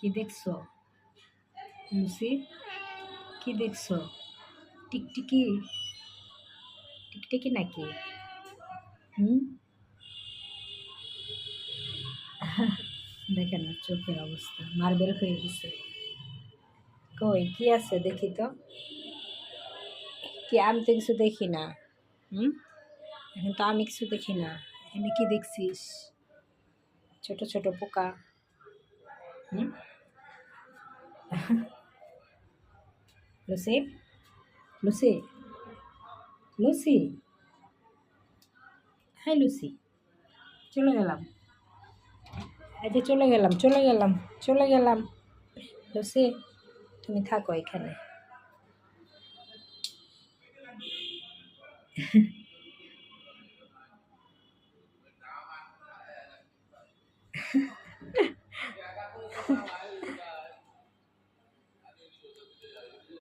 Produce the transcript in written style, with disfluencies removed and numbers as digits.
কি দেখছো লুসি? কি দেখছো? টিকটিকি? টিকটিকি নাকি? হুম। দেখেন না চোখের অবস্থা, মার্বেল হয়ে গেছে। কই কি আছে দেখি তো। কি আমি তো কিছু দেখি না। হুম। এখন তো আমি কিছু দেখি না। এখানে কি দেখছিস? ছোট ছোট পোকা। হুম। লুসি, লুসি, লুসি, হ্যাঁ লুসি, চলে গেলাম। এই যে চলে গেলাম, চলে গেলাম, চলে গেলাম। লুসি, তুমি থাকো এখানে।